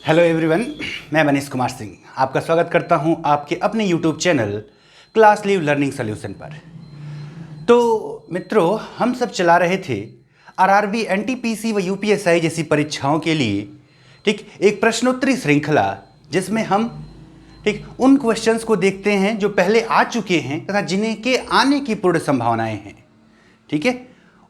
Hello everyone, मैं मनीष कुमार सिंह आपका स्वागत करता हूं आपके अपने YouTube channel class leave learning solution पर। तो मित्रों, हम सब चला रहे थे आरआरबी, एनटीपीसी व यूपीएसआई जैसी परीक्षाओं के लिए एक प्रश्नोत्तरी श्रृंखला, जिसमें हम उन क्वेश्चंस को देखते हैं जो पहले आ चुके हैं तथा जिन्हें के आने की पूर्ण संभावनाएं हैं।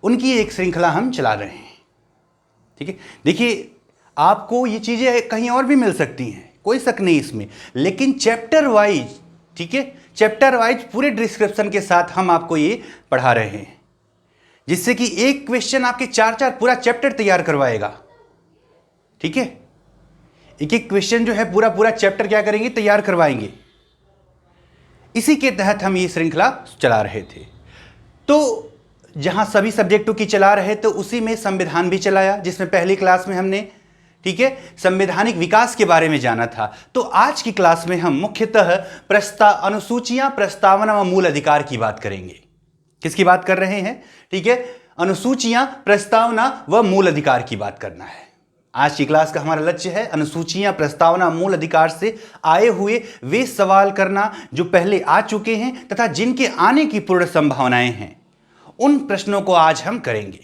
उनकी एक श्रृंखला हम चला रहे हैं। देखिए, आपको ये चीजें कहीं और भी मिल सकती हैं, कोई शक नहीं इसमें, लेकिन चैप्टर वाइज, चैप्टर वाइज पूरे डिस्क्रिप्शन के साथ हम आपको ये पढ़ा रहे हैं, जिससे कि एक क्वेश्चन आपके चार पूरा चैप्टर तैयार करवाएगा। एक एक क्वेश्चन जो है पूरा चैप्टर क्या करेंगे, तैयार करवाएंगे। इसी के तहत हम ये श्रृंखला चला रहे थे। तो जहां सभी सब्जेक्टों की चला रहे तो उसी में संविधान भी चलाया, जिसमें पहली क्लास में हमने संवैधानिक विकास के बारे में जाना था। तो आज की क्लास में हम मुख्यतः अनुसूचियां, प्रस्तावना व मूल अधिकार की बात करेंगे। किसकी बात कर रहे हैं? अनुसूचियां, प्रस्तावना व मूल अधिकार की बात करना है। आज की क्लास का हमारा लक्ष्य है अनुसूचियां, प्रस्तावना, मूल अधिकार से आए हुए वे सवाल करना जो पहले आ चुके हैं तथा जिनके आने की पूर्ण संभावनाएं हैं। उन प्रश्नों को आज हम करेंगे।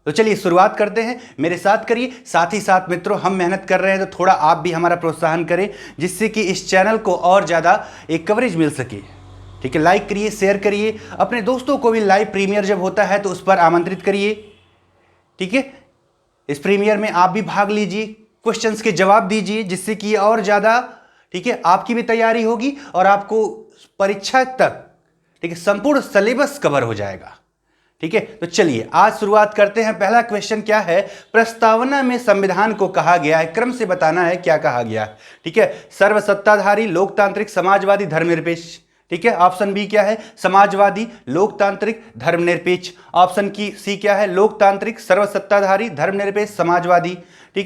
तो चलिए शुरुआत करते हैं, मेरे साथ करिए। साथ ही साथ मित्रों, हम मेहनत कर रहे हैं तो थोड़ा आप भी हमारा प्रोत्साहन करें, जिससे कि इस चैनल को और ज़्यादा एक कवरेज मिल सके। लाइक करिए, शेयर करिए, अपने दोस्तों को भी लाइव प्रीमियर जब होता है तो उस पर आमंत्रित करिए। इस प्रीमियर में आप भी भाग लीजिए, क्वेश्चंस के जवाब दीजिए, जिससे कि और ज़्यादा आपकी भी तैयारी होगी और आपको परीक्षा तक संपूर्ण सिलेबस कवर हो जाएगा। तो चलिए आज शुरुआत करते हैं। पहला क्वेश्चन क्या है? प्रस्तावना में संविधान को कहा गया है, क्रम से बताना है क्या कहा गया है। सर्वसत्ताधारी, लोकतांत्रिक, समाजवादी, धर्मनिरपेक्ष। ऑप्शन बी क्या है? समाजवादी, लोकतांत्रिक, धर्मनिरपेक्ष। ऑप्शन सी क्या है? लोकतांत्रिक, सर्वसत्ताधारी, धर्मनिरपेक्ष, समाजवादी।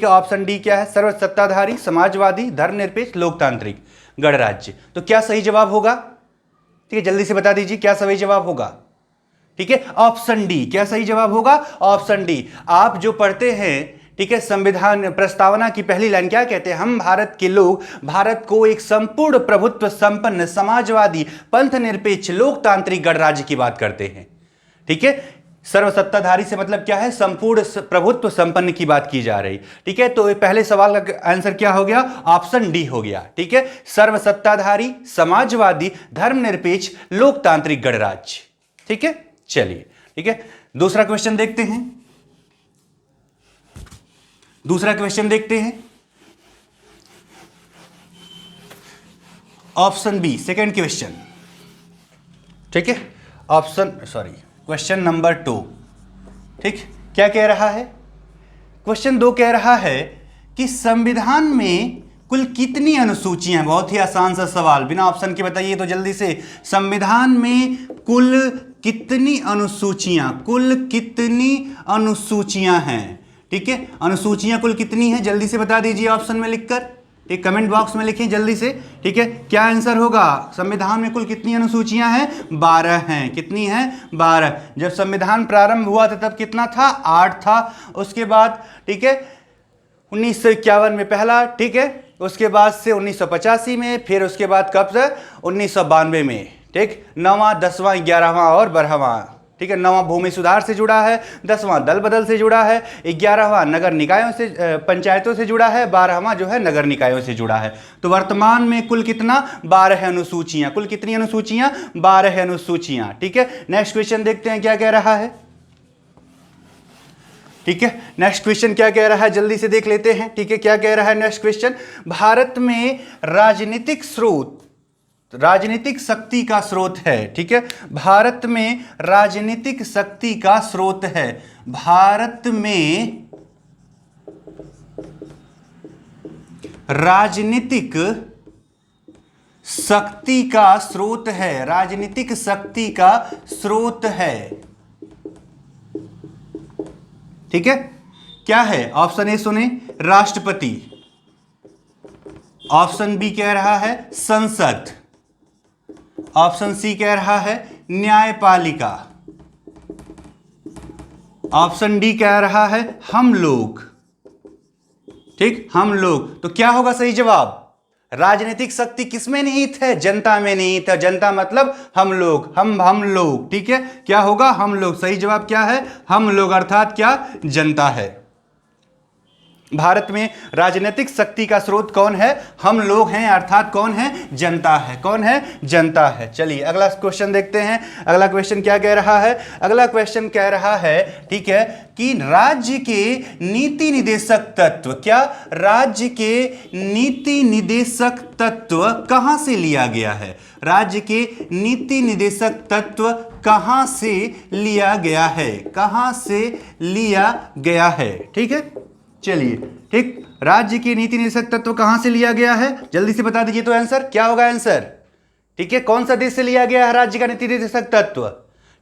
ऑप्शन डी क्या है? सर्वसत्ताधारी, समाजवादी, धर्मनिरपेक्ष, लोकतांत्रिक, गणराज्य। तो क्या सही जवाब होगा? जल्दी से बता दीजिए क्या सही जवाब होगा। Option D. क्या सही जवाब होगा? Option D. आप जो पढ़ते हैं संविधान प्रस्तावना की पहली लाइन क्या कहते हैं? हम भारत के लोग भारत को एक संपूर्ण प्रभुत्व संपन्न, समाजवादी, पंथ निरपेक्ष, लोकतांत्रिक गणराज्य की बात करते हैं। सर्वसत्ताधारी से मतलब क्या है? संपूर्ण प्रभुत्व संपन्न की बात की जा रही। तो पहले सवाल का आंसर क्या हो गया? ऑप्शन डी हो गया। सर्वसत्ताधारी, समाजवादी, धर्मनिरपेक्ष, लोकतांत्रिक गणराज्य। चलिए दूसरा क्वेश्चन देखते हैं। Option B, second question. Question number 2। क्या कह रहा है? क्वेश्चन 2 कह रहा है कि संविधान में कुल कितनी अनुसूचियां हैं? बहुत ही आसान सा सवाल, बिना ऑप्शन के बताइए तो जल्दी से। संविधान में कुल कितनी अनुसूचियां हैं? अनुसूचियां कुल कितनी हैं? जल्दी से बता दीजिए ऑप्शन में लिखकर, कमेंट बॉक्स में लिखें जल्दी से। क्या आंसर होगा? संविधान में कुल कितनी अनुसूचियां हैं? 12 हैं। कितनी हैं? 12। जब संविधान प्रारंभ हुआ था तब कितना था? 8 था। उसके बाद 1951 में पहला, उसके बाद से 1985 में, फिर उसके बाद कब से? 1992 में। 9वां, 10वां, 11वां और 12वां। 9वां भूमि सुधार से जुड़ा है, 10वां दल बदल से जुड़ा है, 11वां नगर निकायों से, पंचायतों से जुड़ा है, 12वां जो है नगर निकायों से जुड़ा है। तो वर्तमान में कुल कितना? 12 अनुसूचियां। कुल कितनी अनुसूचियां? 12 अनुसूचियां। नेक्स्ट क्वेश्चन देखते हैं क्या कह रहा है। नेक्स्ट क्वेश्चन क्या कह रहा है, जल्दी से देख लेते हैं। क्या कह रहा है नेक्स्ट क्वेश्चन? भारत में राजनीतिक शक्ति का स्रोत है। भारत में राजनीतिक शक्ति का स्रोत है। भारत में राजनीतिक शक्ति का स्रोत है। राजनीतिक शक्ति का स्रोत है। क्या है? ऑप्शन ए सुने, राष्ट्रपति। ऑप्शन बी कह रहा है संसद। ऑप्शन सी कह रहा है न्यायपालिका। ऑप्शन डी कह रहा है हम लोग। ठीक, हम लोग। तो क्या होगा सही जवाब? राजनीतिक शक्ति किसमें निहित है? जनता में निहित है। जनता मतलब हम लोग, हम लोग। ठीक है, क्या होगा? हम लोग। सही जवाब क्या है? हम लोग, अर्थात क्या? जनता है। भारत में राजनीतिक शक्ति का स्रोत कौन है? हम लोग हैं, अर्थात कौन है? जनता है। कौन है? जनता है। चलिए अगला क्वेश्चन देखते हैं। अगला क्वेश्चन क्या कह रहा है? अगला क्वेश्चन कह रहा है, ठीक है, कि राज्य के नीति निदेशक तत्व, क्या राज्य के नीति निदेशक तत्व कहां से लिया गया है? राज्य के नीति निदेशक तत्व कहां से लिया गया है? कहां से लिया गया है? ठीक है, चलिए, ठीक, राज्य की नीति निदेशक तत्व कहां से लिया गया है? जल्दी से बता दीजिए तो आंसर क्या होगा? आंसर, ठीक है, कौन सा देश से लिया गया है राज्य का नीति निदेशक तत्व?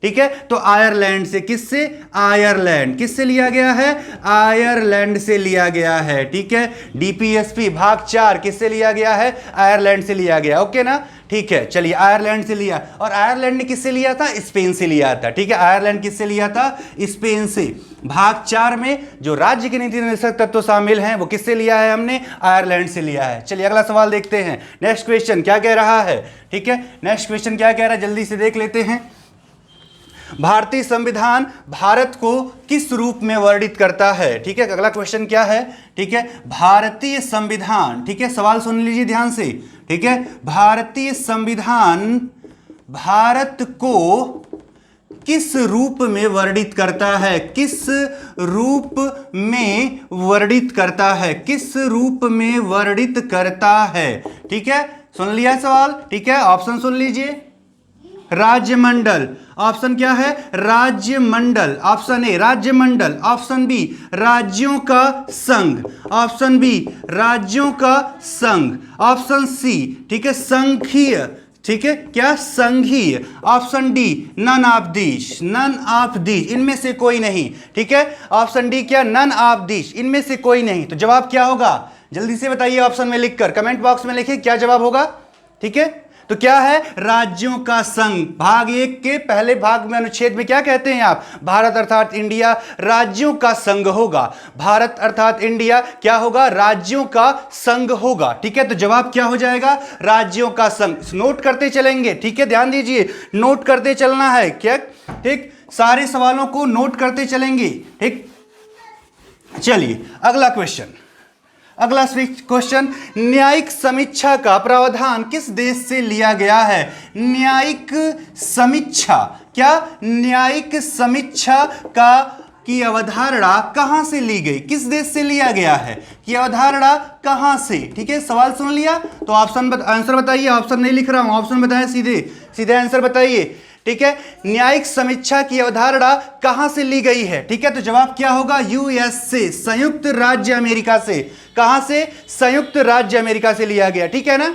ठीक है, तो आयरलैंड से। किससे? आयरलैंड। किससे लिया गया है? आयरलैंड से लिया गया है। ठीक है, डीपीएसपी भाग 4 किससे लिया गया है? आयरलैंड से लिया गया। ओके ना? ठीक है, चलिए, आयरलैंड से लिया। और आयरलैंड ने किससे लिया था? स्पेन से लिया था। ठीक है, आयरलैंड किससे लिया था? स्पेन से। भाग 4 में जो राज्य के नीति निदेशक तत्व शामिल हैं वो किससे लिया है? हमने आयरलैंड से लिया है। चलिए अगला सवाल देखते हैं। नेक्स्ट क्वेश्चन क्या कह रहा है? ठीक है, नेक्स्ट क्वेश्चन क्या कह रहा है, जल्दी से देख लेते हैं। भारतीय संविधान भारत को किस रूप में वर्णित करता है? ठीक है, अगला क्वेश्चन क्या है? ठीक है, भारतीय संविधान, ठीक है, सवाल सुन लीजिए ध्यान से। ठीक है, भारतीय संविधान भारत को किस रूप में वर्णित करता है? किस रूप में वर्णित करता है? किस रूप में वर्णित करता है? ठीक है, सुन लिया सवाल? ठीक है, ऑप्शन सुन लीजिए। राज्यमंडल, ऑप्शन क्या है? राज्यमंडल। ऑप्शन ए राज्यमंडल, ऑप्शन बी राज्यों का संघ, ऑप्शन बी राज्यों का संघ, ऑप्शन सी, ठीक है, संघीय, ठीक है, क्या? संघीय, option D none of this, none of this, इनमें से कोई नहीं। ठीक है, ऑप्शन डी क्या? नन ऑफ दिस, इनमें से कोई नहीं। तो जवाब क्या होगा? जल्दी से बताइए ऑप्शन में लिखकर, कमेंट बॉक्स में लिखिए क्या जवाब होगा। ठीक है, तो क्या है? राज्यों का संघ। भाग 1 के पहले भाग में अनुच्छेद में क्या कहते हैं आप? भारत अर्थात इंडिया राज्यों का संघ होगा। भारत अर्थात इंडिया क्या होगा? राज्यों का संघ होगा। ठीक है, तो जवाब क्या हो जाएगा? राज्यों का संघ। नोट करते चलेंगे। ठीक है, ध्यान दीजिए, नोट करते चलना है क्या? ठीक, सारे सवालों को नोट करते चलेंगे। ठीक, चलिए अगला क्वेश्चन। अगला क्वेश्चन, न्यायिक समीक्षा का प्रावधान किस देश से लिया गया है? न्यायिक समीक्षा, क्या? न्यायिक समीक्षा का की अवधारणा कहां से ली गई? किस देश से लिया गया है? कि अवधारणा कहां से? ठीक है, सवाल सुन लिया तो ऑप्शन आंसर बताइए। ऑप्शन नहीं लिख रहा हूं, ऑप्शन बताएं, सीधे सीधे आंसर बताइए। ठीक है, न्यायिक समीक्षा की अवधारणा कहां से ली गई है? ठीक है, तो जवाब क्या होगा? यूएस से, संयुक्त राज्य अमेरिका से। कहां से? संयुक्त राज्य अमेरिका से लिया गया। ठीक है ना?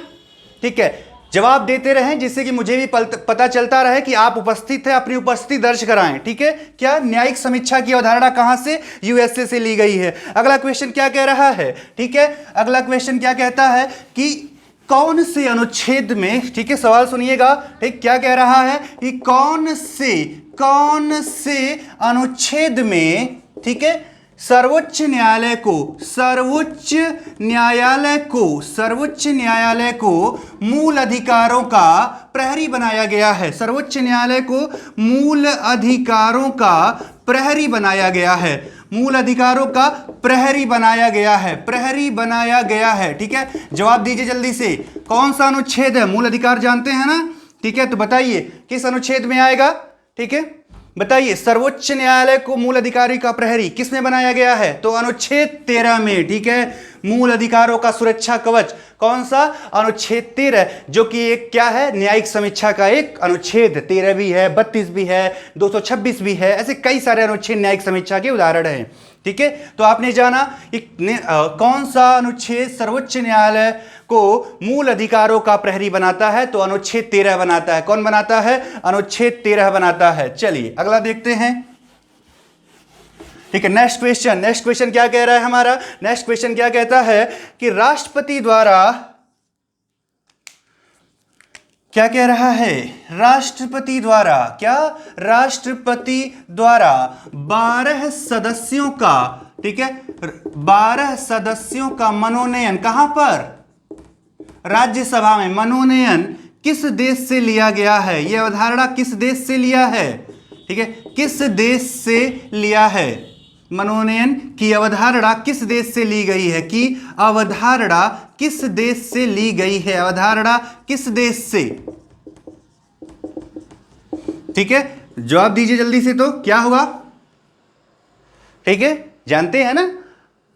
ठीक है, जवाब देते रहें जिससे कि मुझे भी पता चलता रहे कि आप उपस्थित हैं, अपनी उपस्थिति दर्ज कराएं। ठीक है, क्या? न्यायिक समीक्षा की अवधारणा कहां से? यूएसए से ली गई है। अगला क्वेश्चन क्या कह रहा है? ठीक है, अगला क्वेश्चन क्या कहता है कि कौन से अनुच्छेद में, ठीक है, सवाल सुनिएगा। ठीक, क्या कह रहा है कि कौन से अनुच्छेद में, ठीक है, सर्वोच्च न्यायालय को मूल अधिकारों का प्रहरी बनाया गया है। सर्वोच्च न्यायालय को मूल अधिकारों का प्रहरी बनाया गया है। मूल अधिकारों का प्रहरी बनाया गया है। प्रहरी बनाया गया है। ठीक है, जवाब दीजिए जल्दी से। कौन सा अनुच्छेद है? मूल अधिकार जानते हैं ना? ठीक है, तो बताइए किस अनुच्छेद में आएगा? ठीक है, बताइए। सर्वोच्च न्यायालय को मूल अधिकारी का प्रहरी किसमें बनाया गया है? तो अनुच्छेद 13 में। ठीक है, मूल अधिकारों का सुरक्षा कवच कौन सा? अनुच्छेद 13, जो कि एक क्या है? न्यायिक समीक्षा का एक अनुच्छेद। 13 भी है, 32 भी है, 226 भी है, ऐसे कई सारे अनुच्छेद न्यायिक समीक्षा के उदाहरण हैं। ठीक है, तो आपने जाना कौन सा अनुच्छेद सर्वोच्च न्यायालय को मूल अधिकारों का प्रहरी बनाता है? तो अनुच्छेद 13 बनाता है। कौन बनाता है? अनुच्छेद 13 बनाता है। चलिए अगला देखते हैं। ठीक है, नेक्स्ट क्वेश्चन क्या कह रहा है हमारा? नेक्स्ट क्वेश्चन क्या कहता है कि राष्ट्रपति द्वारा, क्या कह रहा है? राष्ट्रपति द्वारा, क्या? राष्ट्रपति द्वारा 12 सदस्यों का, ठीक है, 12 सदस्यों का मनोनयन कहां पर? राज्यसभा में। मनोनयन किस देश से लिया गया है? यह अवधारणा किस देश से लिया है? ठीक है, किस देश से लिया है? मनोनयन की अवधारणा किस देश से ली गई है? कि अवधारणा किस देश से ली गई है? अवधारणा किस देश से? ठीक है, जवाब दीजिए जल्दी से, तो क्या होगा? ठीक है, जानते हैं ना,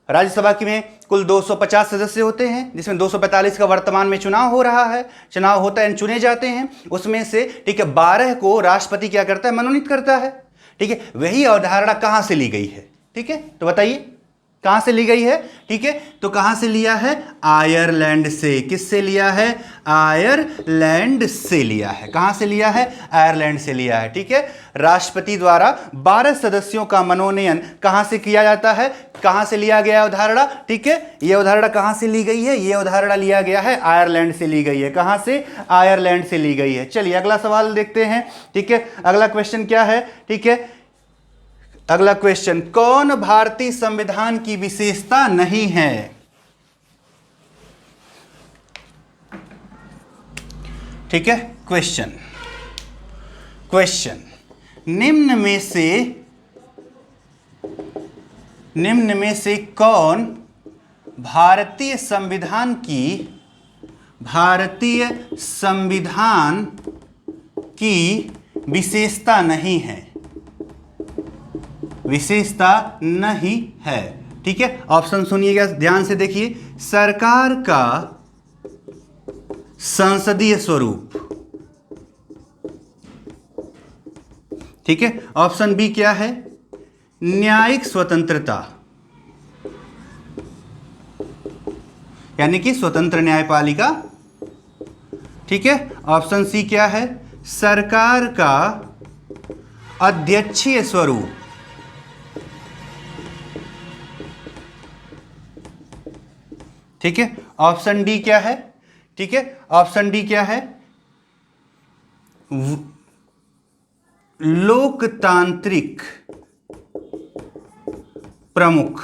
राज्यसभा की में कुल 250 सदस्य होते हैं, जिसमें 245 का वर्तमान में चुनाव हो रहा है, चुनाव होता है, चुने जाते हैं, उसमें से ठीक है 12 को राष्ट्रपति क्या करता है? मनोनीत करता है। ठीक है, वही अवधारणा कहां से ली गई है? ठीक है, तो बताइए कहां से ली गई है? ठीक है, तो कहां से लिया है? आयरलैंड से। किससे लिया है? आयरलैंड से लिया है। कहां से लिया है? आयरलैंड से लिया है। ठीक है, राष्ट्रपति द्वारा 12 सदस्यों का मनोनयन कहां से किया जाता है? कहां से लिया गया अवधारणा? ठीक है, यह अवधारणा कहां से ली गई है? यह अवधारणा लिया गया है आयरलैंड से ली गई है। कहां से? आयरलैंड से ली गई है। चलिए अगला सवाल देखते हैं। ठीक है, अगला क्वेश्चन क्या है? ठीक है, अगला क्वेश्चन, कौन भारतीय संविधान की विशेषता नहीं है? ठीक है, क्वेश्चन निम्न में से कौन भारतीय संविधान की विशेषता नहीं है? विशेषता नहीं है। ठीक है, ऑप्शन सुनिएगा ध्यान से, देखिए। सरकार का संसदीय स्वरूप। ठीक है, ऑप्शन बी क्या है? न्यायिक स्वतंत्रता, यानी कि स्वतंत्र न्यायपालिका। ठीक है, ऑप्शन सी क्या है? सरकार का अध्यक्षीय स्वरूप। ठीक है, ऑप्शन डी क्या है? ठीक है, ऑप्शन डी क्या है? लोकतांत्रिक प्रमुख।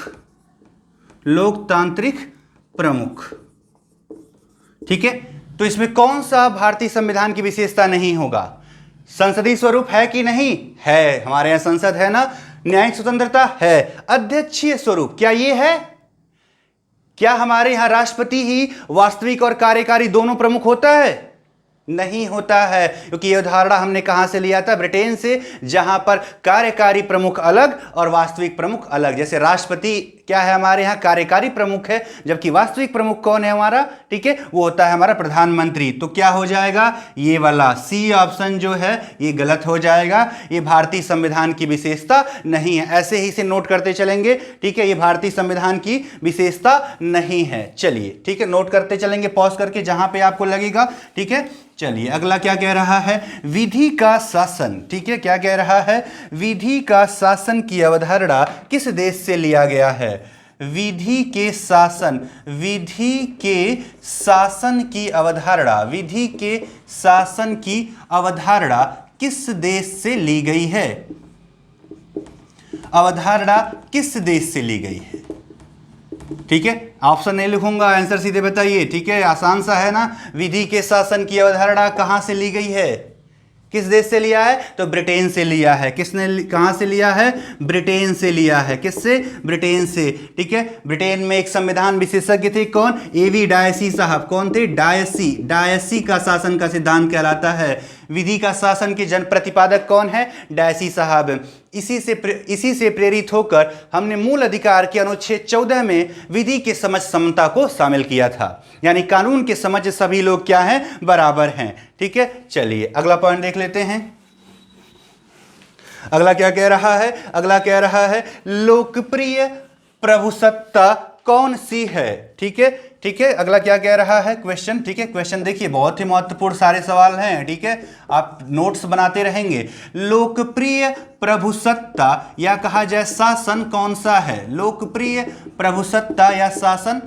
लोकतांत्रिक प्रमुख। ठीक है, तो इसमें कौन सा भारतीय संविधान की विशेषता नहीं होगा? संसदीय स्वरूप है कि नहीं है? हमारे यहां संसद है ना। न्यायिक स्वतंत्रता है। अध्यक्षीय स्वरूप क्या ये है? क्या हमारे यहां राष्ट्रपति ही वास्तविक और कार्यकारी दोनों प्रमुख होता है? नहीं होता है, क्योंकि यह उदाहरण हमने कहां से लिया था? ब्रिटेन से, जहां पर कार्यकारी प्रमुख अलग और वास्तविक प्रमुख अलग। जैसे राष्ट्रपति क्या है हमारे यहां? कार्यकारी प्रमुख है, जबकि वास्तविक प्रमुख कौन है हमारा? ठीक है, वो होता है हमारा प्रधानमंत्री। तो क्या हो जाएगा? ये वाला सी ऑप्शन जो है ये गलत हो जाएगा। ये भारतीय संविधान की विशेषता नहीं है। ऐसे ही इसे नोट करते चलेंगे। ठीक है, ये भारतीय संविधान की विशेषता नहीं है। चलिए ठीक है, नोट करते चलेंगे पॉज करके जहां पे आपको लगेगा। ठीक है, चलिए अगला क्या कह रहा है? विधि का शासन। ठीक है, क्या कह रहा है? विधि का शासन की अवधारणा किस देश से लिया गया है? विधि के शासन की अवधारणा, विधि के शासन की अवधारणा किस देश से ली गई है? अवधारणा किस देश से ली गई है? ठीक है, ऑप्शन नहीं लिखूंगा, आंसर सीधे बताइए। ठीक है, आसान सा है ना। विधि के शासन की अवधारणा कहां से ली गई है? किस देश से लिया है? तो ब्रिटेन से लिया है। किसने कहां से लिया है? ब्रिटेन से लिया है। किससे? ब्रिटेन से। ठीक है, ब्रिटेन में एक संविधान विशेषज्ञ थे, कौन? एवी डायसी साहब। कौन थे? डायसी का शासन का सिद्धांत कहलाता है। विधि का शासन के जन प्रतिपादक कौन है? डायसी साहब। इसी से प्रेरित होकर हमने मूल अधिकार के अनुच्छेद 14 में विधि के समझ समता को शामिल किया था, यानी कानून के समझ सभी लोग क्या हैं? बराबर हैं। ठीक है, चलिए अगला पॉइंट देख लेते हैं। अगला क्या कह रहा है? अगला कह रहा है लोकप्रिय प्रभुसत्ता कौन सी है? ठीक है, ठीक है, अगला क्या कह रहा है? क्वेश्चन। ठीक है, क्वेश्चन देखिए, बहुत ही महत्वपूर्ण सारे सवाल हैं। ठीक है, आप नोट्स बनाते रहेंगे। लोकप्रिय प्रभुसत्ता या कहा जाए शासन कौन सा है? लोकप्रिय प्रभुसत्ता या शासन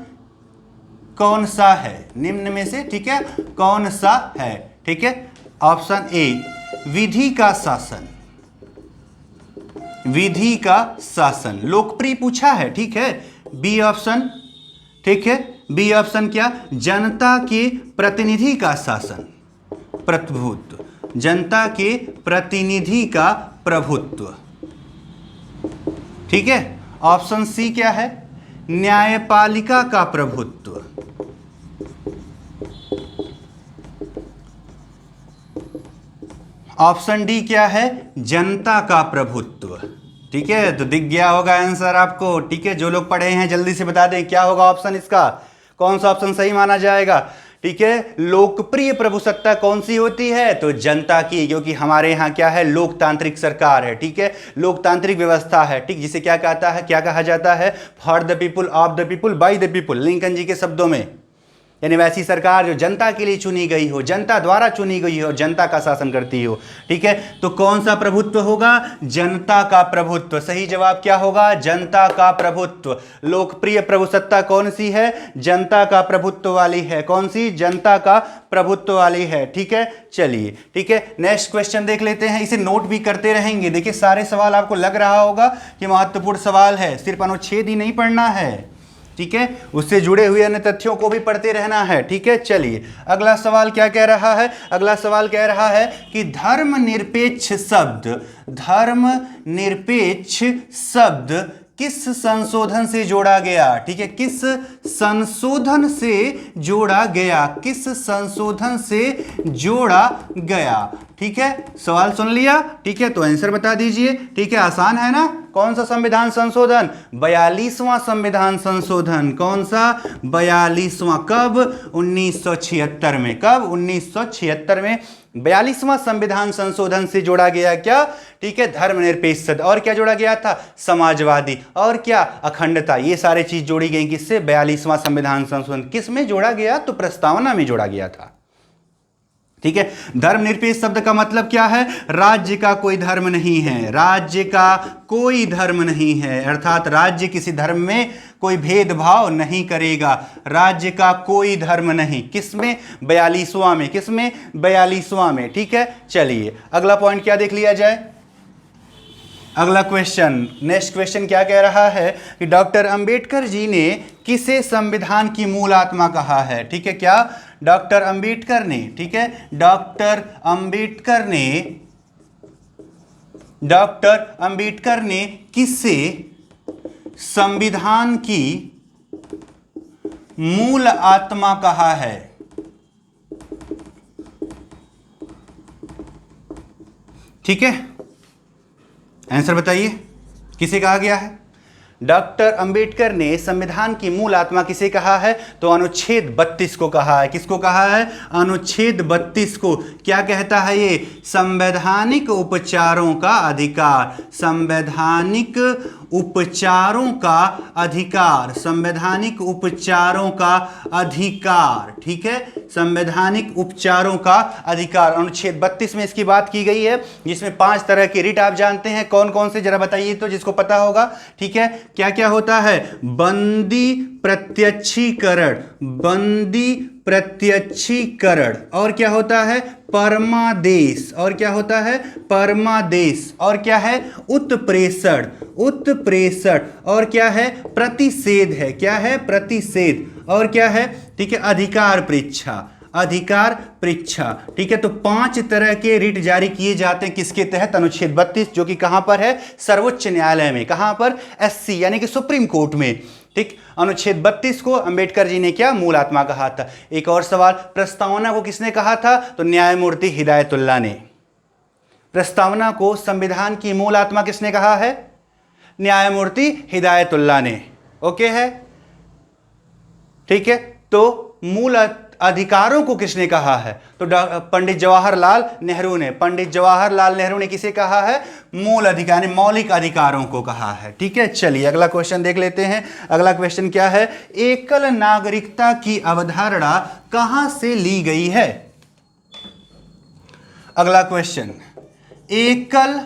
कौन सा है निम्न में से? ठीक है, कौन सा है? ठीक है, ऑप्शन ए विधि का शासन। विधि का शासन, लोकप्रिय पूछा है, ठीक है। बी ऑप्शन, ठीक है, बी ऑप्शन क्या, जनता के प्रतिनिधि का शासन, प्रभुत्व, जनता के प्रतिनिधि का प्रभुत्व, ठीक है। ऑप्शन सी क्या है, न्यायपालिका का प्रभुत्व, ऑप्शन डी क्या है, जनता का प्रभुत्व, ठीक है। तो दिख गया होगा आंसर आपको, ठीक है। जो लोग पढ़े हैं जल्दी से बता दें क्या होगा ऑप्शन इसका, कौन सा ऑप्शन सही माना जाएगा, ठीक है। लोकप्रिय प्रभुसत्ता कौन सी होती है, तो जनता की, क्योंकि हमारे यहाँ क्या है, लोकतांत्रिक सरकार है, ठीक है, लोकतांत्रिक व्यवस्था है, ठीक, जिसे क्या कहता है, क्या कहा जाता है, for the people, of the people, by the people, Lincoln ji के शब्दों में। यानी वैसी सरकार जो जनता के लिए चुनी गई हो, जनता द्वारा चुनी गई हो, जनता का शासन करती हो, ठीक है। तो कौन सा प्रभुत्व होगा, जनता का प्रभुत्व, सही जवाब क्या होगा, जनता का प्रभुत्व। लोकप्रिय प्रभुसत्ता कौन सी है, जनता का प्रभुत्व वाली है, कौन सी, जनता का प्रभुत्व वाली है, ठीक है। चलिए, ठीक है, नेक्स्ट क्वेश्चन देख लेते हैं, इसे नोट भी करते रहेंगे। देखिए सारे सवाल आपको लग रहा होगा कि महत्वपूर्ण सवाल है, सिर्फ अनुच्छेद ही नहीं पढ़ना है, ठीक है, उससे जुड़े हुए अन्य तथ्यों को भी पढ़ते रहना है, ठीक है। चलिए अगला सवाल क्या कह रहा है, अगला सवाल कह रहा है कि धर्मनिरपेक्ष शब्द, धर्मनिरपेक्ष शब्द किस संशोधन से जोड़ा गया, ठीक है, किस संशोधन से जोड़ा गया, किस संशोधन से जोड़ा गया, ठीक है। सवाल सुन लिया, ठीक है, तो आंसर बता दीजिए, ठीक है, आसान है ना। कौन सा संविधान संशोधन, 42वां संविधान संशोधन, कौन सा, 42वां, कब, 1976 में, कब, 1976 में 42वां संविधान संशोधन से जोड़ा गया क्या, ठीक है, धर्मनिरपेक्ष शब्द, और क्या जोड़ा गया था, समाजवादी, और क्या, अखंडता, ये सारे चीज जोड़ी गई किससे, 42वां संविधान संशोधन। किस में जोड़ा गया, तो प्रस्तावना में जोड़ा गया था, ठीक है। धर्मनिरपेक्ष शब्द का मतलब क्या है, राज्य का कोई धर्म नहीं है, राज्य का कोई धर्म नहीं है, अर्थात राज्य किसी धर्म में कोई भेदभाव नहीं करेगा, राज्य का कोई धर्म नहीं, किसमें, 42वां में, किसमें, 42वां में, ठीक है। चलिए अगला पॉइंट क्या देख लिया जाए, अगला क्वेश्चन, नेक्स्ट क्वेश्चन क्या कह रहा है कि डॉक्टर अंबेडकर जी ने किसे संविधान की मूल आत्मा कहा है, ठीक है, क्या, डॉक्टर अंबेडकर ने, ठीक है, डॉक्टर अंबेडकर ने किसे संविधान की मूल आत्मा कहा है, ठीक है, आंसर बताइए, किसे कहा गया है। डॉक्टर अंबेडकर ने संविधान की मूल आत्मा किसे कहा है, तो अनुच्छेद 32 को कहा है, किसको कहा है, अनुच्छेद 32 को। क्या कहता है ये, संवैधानिक उपचारों का अधिकार, संवैधानिक उपचारों का अधिकार, संवैधानिक उपचारों का अधिकार, ठीक है, संवैधानिक उपचारों का अधिकार, अनुच्छेद 32 में इसकी बात की गई है, जिसमें 5 तरह के रिट आप जानते हैं, कौन कौन से जरा बताइए तो, जिसको पता होगा, ठीक है। क्या क्या होता है, बंदी प्रत्यक्षीकरण, बंदी प्रत्यक्षीकरण, और क्या होता है, परमादेश, और क्या होता है, परमादेश, और क्या है, उत्प्रेषण, उत्प्रेषण, और क्या है, प्रतिषेध है, क्या है, प्रतिषेध, और क्या है, ठीक है, अधिकार परीक्षा, अधिकार परीक्षा, ठीक है। तो 5 तरह के रिट जारी किए जाते हैं किसके तहत, अनुच्छेद 32, जो कि कहां पर है, सर्वोच्च न्यायालय में, कहां पर, एससी यानी कि सुप्रीम कोर्ट में, ठीक। अनुच्छेद 32 को अंबेडकर जी ने क्या, मूल आत्मा कहा था। एक और सवाल, प्रस्तावना को किसने कहा था, तो न्यायमूर्ति हिदायतुल्लाह ने। प्रस्तावना को संविधान की मूल आत्मा किसने कहा है, न्यायमूर्ति हिदायतुल्लाह ने, ओके है, ठीक है। तो मूल अधिकारों को किसने कहा है, तो पंडित जवाहरलाल नेहरू ने, पंडित जवाहरलाल नेहरू ने किसे कहा है, मूल अधिकार, मौलिक अधिकारों को कहा है, ठीक है। चलिए अगला क्वेश्चन देख लेते हैं, अगला क्वेश्चन क्या है, एकल नागरिकता की अवधारणा कहां से ली गई है। अगला क्वेश्चन, एकल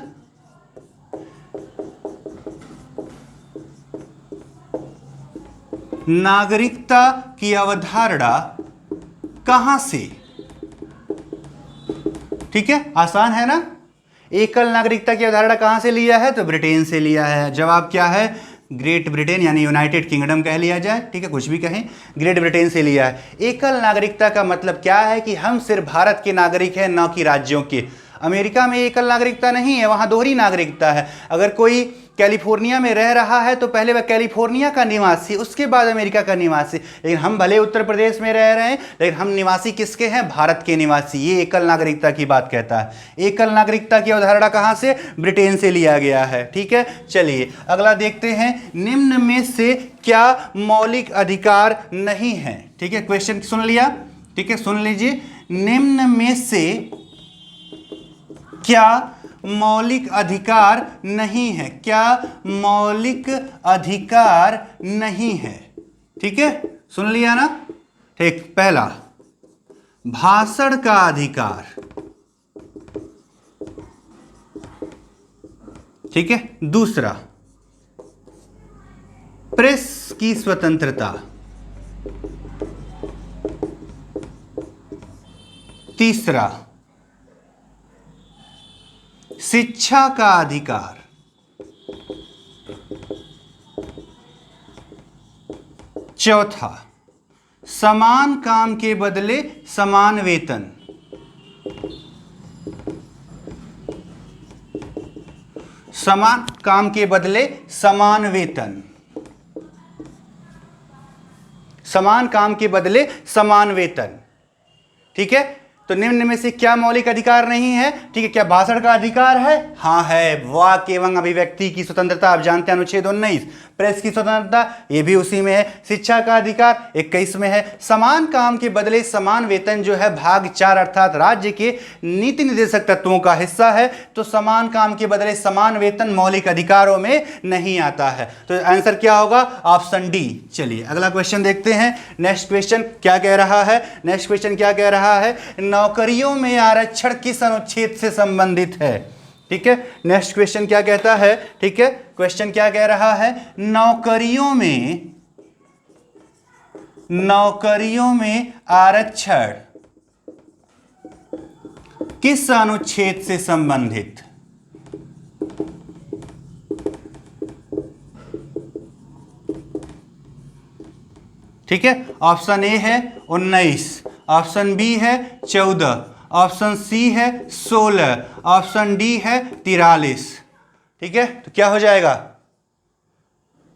नागरिकता की अवधारणा कहां से, ठीक है, आसान है ना। एकल नागरिकता की अवधारणा कहाँ से लिया है? तो ब्रिटेन से लिया है। जवाब क्या है? ग्रेट ब्रिटेन यानी यूनाइटेड किंगडम कह लिया जाए, ठीक है, कुछ भी कहें, ग्रेट ब्रिटेन से लिया है। एकल नागरिकता का मतलब क्या है कि हम सिर्फ भारत के नागरिक हैं, न कि राज्यों के। अमेरिका में एकल नागरिकता नहीं है, वहाँ दोहरी नागरिकता है। अगर कोई कैलिफोर्निया में रह रहा है तो पहले वह कैलिफोर्निया का निवासी, उसके बाद अमेरिका का निवासी। लेकिन हम भले उत्तर प्रदेश में रह रहे हैं, लेकिन हम निवासी किसके हैं? भारत के निवासी। ये एकल नागरिकता की बात कहता है। एकल नागरिकता की अवधारणा कहाँ से? ब्रिटेन से लिया गया है, ठीक है। चलिए अगला देखते हैं, निम्न में से क्या मौलिक अधिकार नहीं है? ठीक है, क्वेश्चन सुन लिया, ठीक है, सुन लीजिए। निम्न में से क्या मौलिक अधिकार नहीं है? क्या मौलिक अधिकार नहीं है? ठीक है, सुन लिया ना? ठीक, पहला भाषण का अधिकार, ठीक है। दूसरा प्रेस की स्वतंत्रता। तीसरा शिक्षा का अधिकार। चौथा समान काम के बदले समान वेतन। समान काम के बदले समान वेतन। समान काम के बदले समान वेतन, ठीक है। तो निम्न में से क्या मौलिक अधिकार नहीं है? ठीक है, क्या भाषण का अधिकार है? हाँ है। वाक एवं अभिव्यक्ति की स्वतंत्रता, आप जानते हैं अनुच्छेद 19। प्रेस की स्वतंत्रता, ये भी उसी में है। शिक्षा का अधिकार 21 में है। समान काम के बदले समान वेतन जो है भाग 4 अर्थात राज्य के नीति निर्देशक तत्वों का हिस्सा है। तो समान काम के बदले समान वेतन मौलिक अधिकारों में नहीं आता है। तो आंसर क्या होगा? Option D. चलिए अगला क्वेश्चन देखते हैं। नेक्स्ट क्वेश्चन क्या कह रहा है? नेक्स्ट क्वेश्चन क्या कह रहा है? नौकरियों में आरक्षण किस अनुच्छेद से संबंधित है? ठीक है, नेक्स्ट क्वेश्चन क्या कहता है? ठीक है, क्वेश्चन क्या कह रहा है? नौकरियों में आरक्षण किस अनुच्छेद से संबंधित? ठीक है, ऑप्शन ए है 19, ऑप्शन बी है 14, ऑप्शन सी है 16, ऑप्शन डी है 43। ठीक है, तो क्या हो जाएगा?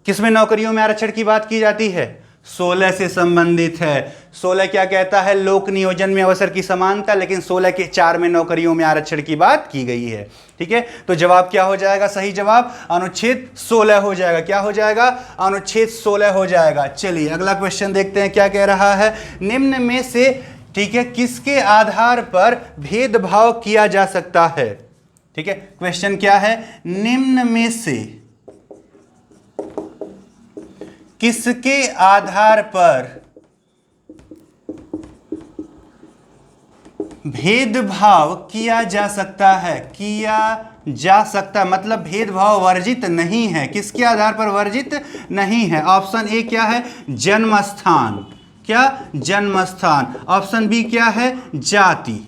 किसमें नौकरियों में आरक्षण की बात की जाती है? 16 से संबंधित है। 16 क्या कहता है? लोक नियोजन में अवसर की समानता, लेकिन 16 के 4 में नौकरियों में आरक्षण की बात की गई है। ठीक है, तो जवाब क्या हो जाएगा? सही जवाब अनुच्छेद 16 हो जाएगा। क्या हो जाएगा? अनुच्छेद 16 हो जाएगा। चलिए अगला क्वेश्चन देखते हैं क्या कह रहा है। निम्न में से, ठीक है, किसके आधार पर भेदभाव किया जा सकता है? ठीक है, क्वेश्चन क्या है? निम्न में से किसके आधार पर भेदभाव किया जा सकता है? किया जा सकता मतलब भेदभाव वर्जित नहीं है। किसके आधार पर वर्जित नहीं है? ऑप्शन ए क्या है? जन्म स्थान। क्या? जन्म स्थान। ऑप्शन बी क्या है? जाति।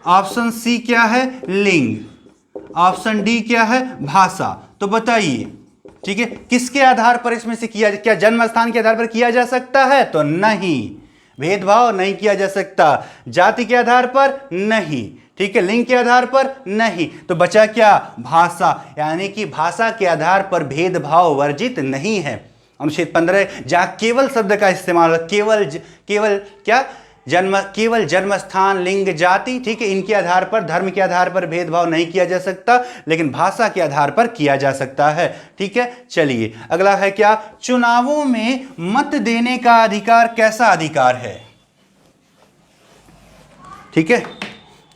ऑप्शन सी क्या है? लिंग। ऑप्शन डी क्या है? भाषा। तो बताइए, ठीक है, किसके आधार पर इसमें से किया? क्या जन्म स्थान के आधार पर किया जा सकता है? तो नहीं, भेदभाव नहीं किया जा सकता। जाति के आधार पर नहीं, ठीक है, लिंग के आधार पर नहीं। तो बचा क्या? भाषा, यानी कि भाषा के आधार पर भेदभाव वर्जित नहीं है। अनुच्छेद 15 जहां केवल शब्द का इस्तेमाल, केवल क्या? केवल जन्म स्थान, लिंग, जाति, ठीक है, इनके आधार पर, धर्म के आधार पर भेदभाव नहीं किया जा सकता, लेकिन भाषा के आधार पर किया जा सकता है। ठीक है, चलिए अगला है क्या? चुनावों में मत देने का अधिकार कैसा अधिकार है? ठीक है,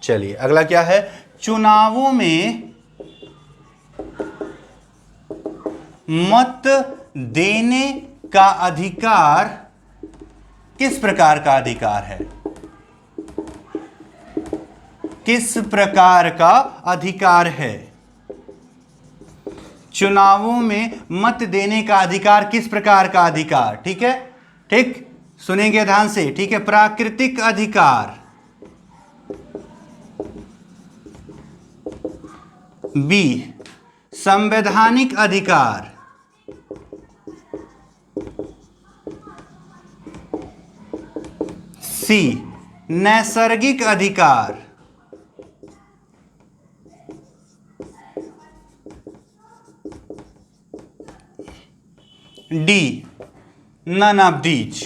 चलिए अगला क्या है? चुनावों में मत देने का अधिकार किस प्रकार का अधिकार है? किस प्रकार का अधिकार है? चुनावों में मत देने का अधिकार किस प्रकार का अधिकार? ठीक है, ठीक, सुनेंगे ध्यान से। ठीक है, प्राकृतिक अधिकार, बी संवैधानिक अधिकार, सी नैसर्गिक अधिकार, डी नन ऑफ दीज।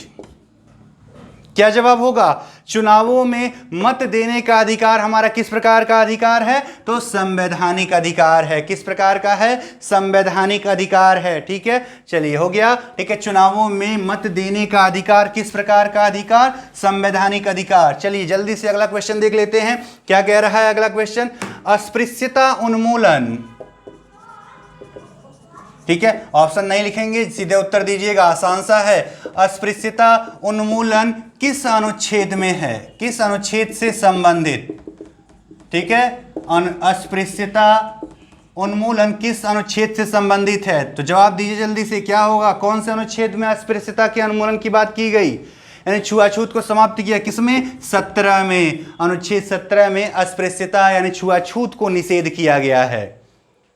क्या जवाब होगा? चुनावों में मत देने का अधिकार हमारा किस प्रकार का अधिकार है? तो संवैधानिक अधिकार है। किस प्रकार का है? संवैधानिक अधिकार है। ठीक है, चलिए हो गया। ठीक है, चुनावों में मत देने का अधिकार किस प्रकार का अधिकार? संवैधानिक अधिकार। चलिए जल्दी से अगला क्वेश्चन देख लेते हैं। क्या कह रहा है अगला क्वेश्चन? अस्पृश्यता उन्मूलन। ठीक है, ऑप्शन नहीं लिखेंगे, सीधे उत्तर दीजिएगा, आसान सा है। अस्पृश्यता उन्मूलन किस अनुच्छेद में है? किस अनुच्छेद से संबंधित? ठीक है, अस्पृश्यता उन्मूलन किस अनुच्छेद से संबंधित है? तो जवाब दीजिए जल्दी से, क्या होगा? कौन से अनुच्छेद में अस्पृश्यता के उन्मूलन की बात की गई? यानी छुआछूत को समाप्त किया किसमें? 17 में। अनुच्छेद 17 में अस्पृश्यता यानी छुआछूत को निषेध किया गया है।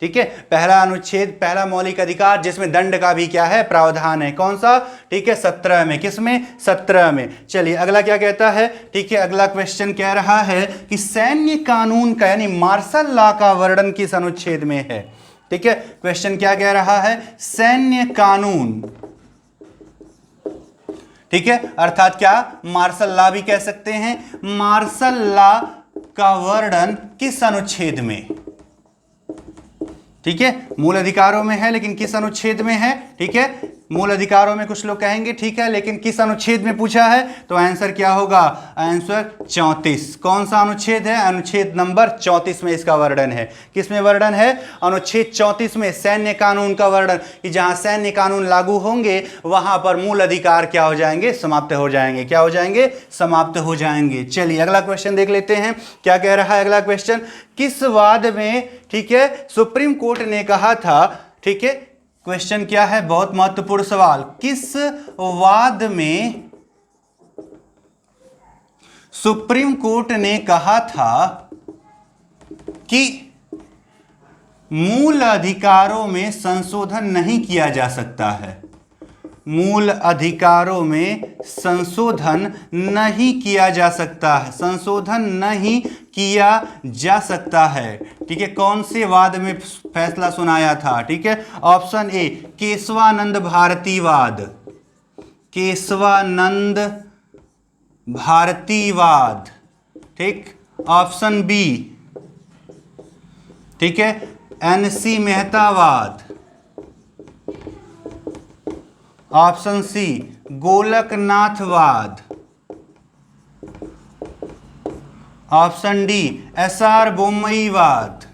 ठीक है, पहला अनुच्छेद, पहला मौलिक अधिकार जिसमें दंड का भी क्या है? प्रावधान है। कौन सा? ठीक है, 17 में। किसमें? 17 में। चलिए अगला क्या कहता है? ठीक है, अगला क्वेश्चन कह रहा है कि सैन्य कानून का यानी मार्शल लॉ का वर्णन किस अनुच्छेद में है? ठीक है, क्वेश्चन क्या कह रहा है? सैन्य कानून। ठीक है, अर्थात क्या? मार्शल लॉ भी कह सकते हैं। मार्शल लॉ का वर्णन किस अनुच्छेद में? ठीक है, मूल अधिकारों में है लेकिन किस अनुच्छेद में है? ठीक है, मूल अधिकारों में कुछ लोग कहेंगे, ठीक है, लेकिन किस अनुच्छेद में पूछा है? तो आंसर क्या होगा? आंसर 34। कौन सा अनुच्छेद है? अनुच्छेद नंबर 34 में इसका वर्णन है। किस में वर्णन है? अनुच्छेद 34 में सैन्य कानून का वर्णन, कि जहां सैन्य कानून लागू होंगे वहां पर मूल अधिकार क्या हो जाएंगे? समाप्त हो जाएंगे। क्या हो जाएंगे? समाप्त हो जाएंगे। चलिए अगला क्वेश्चन देख लेते हैं। क्या कह रहा है अगला क्वेश्चन? किस वाद में, ठीक है, सुप्रीम कोर्ट ने कहा था, ठीक है, क्वेश्चन क्या है? बहुत महत्वपूर्ण सवाल। किस वाद में सुप्रीम कोर्ट ने कहा था कि मूल अधिकारों में संशोधन नहीं किया जा सकता है? मूल अधिकारों में संशोधन नहीं किया जा सकता है, संशोधन नहीं किया जा सकता है। ठीक है, कौन से वाद में फैसला सुनाया था? ठीक है, ऑप्शन ए केशवानंद भारतीवाद, केशवानंद भारतीवाद। ठीक, ऑप्शन बी, ठीक है, एनसी मेहतावाद। ऑप्शन सी गोलकनाथवाद। ऑप्शन डी एसआर बोम्मईवाद।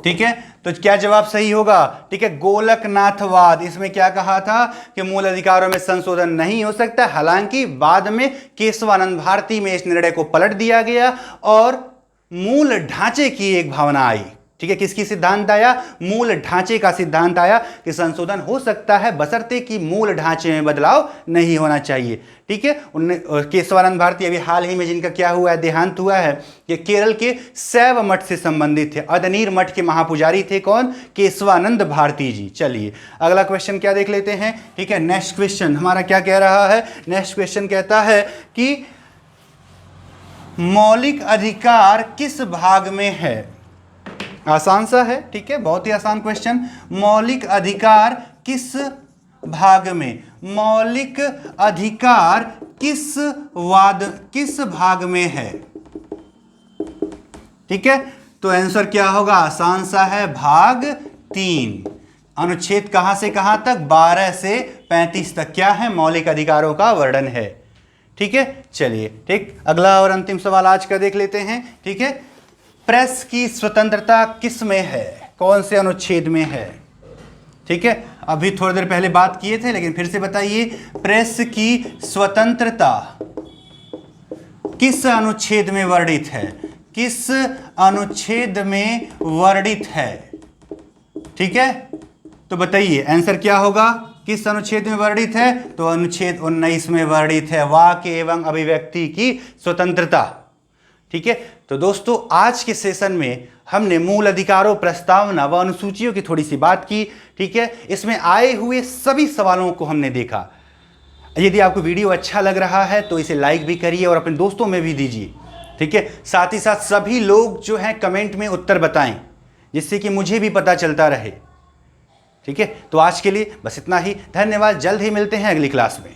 ठीक है, तो क्या जवाब सही होगा? ठीक है, गोलकनाथवाद। इसमें क्या कहा था कि मूल अधिकारों में संशोधन नहीं हो सकता। हालांकि बाद में केशवानंद भारती में इस निर्णय को पलट दिया गया और मूल ढांचे की एक भावना आई। ठीक है, किसकी सिद्धांत आया? मूल ढांचे का सिद्धांत आया कि संशोधन हो सकता है बशर्ते कि मूल ढांचे में बदलाव नहीं होना चाहिए। ठीक है, केशवानंद भारती अभी हाल ही में जिनका क्या हुआ है? देहांत हुआ है। ये केरल के शैव मठ से संबंधित थे। अदनीर मठ के महापुजारी थे। कौन? केशवानंद भारती जी। चलिए अगला क्वेश्चन क्या देख लेते हैं। ठीक है, नेक्स्ट क्वेश्चन हमारा क्या कह रहा है? नेक्स्ट क्वेश्चन कहता है कि मौलिक अधिकार किस भाग में है? आसान सा है। ठीक है, बहुत ही आसान क्वेश्चन। मौलिक अधिकार किस भाग में? मौलिक अधिकार किस भाग में है? ठीक है, तो आंसर क्या होगा? आसान सा है, भाग 3। अनुच्छेद कहां से कहां तक? 12 से 35 तक क्या है? मौलिक अधिकारों का वर्णन है। ठीक है, चलिए ठीक, अगला और अंतिम सवाल आज का देख लेते हैं। ठीक है, प्रेस की स्वतंत्रता किस में है? कौन से अनुच्छेद में है? ठीक है, अभी थोड़ी देर पहले बात किए थे लेकिन फिर से बताइए, प्रेस की स्वतंत्रता किस अनुच्छेद में वर्णित है? किस अनुच्छेद में वर्णित है? ठीक है, तो बताइए आंसर क्या होगा? किस अनुच्छेद में वर्णित है? तो अनुच्छेद 19 में वर्णित है, वाक्य एवं अभिव्यक्ति की स्वतंत्रता। ठीक है। तो दोस्तों आज के सेशन में हमने मूल अधिकारों, प्रस्तावना व अनुसूचियों की थोड़ी सी बात की, ठीक है। इसमें आए हुए सभी सवालों को हमने देखा। यदि आपको वीडियो अच्छा लग रहा है तो इसे लाइक भी करिए और अपने दोस्तों में भी दीजिए, ठीक है। साथ ही साथ सभी लोग जो हैं कमेंट में उत्तर बताएं, जिससे कि मुझे भी पता चलता रहे, ठीक है। तो आज के लिए बस इतना ही। धन्यवाद। जल्द ही मिलते हैं अगली क्लास में।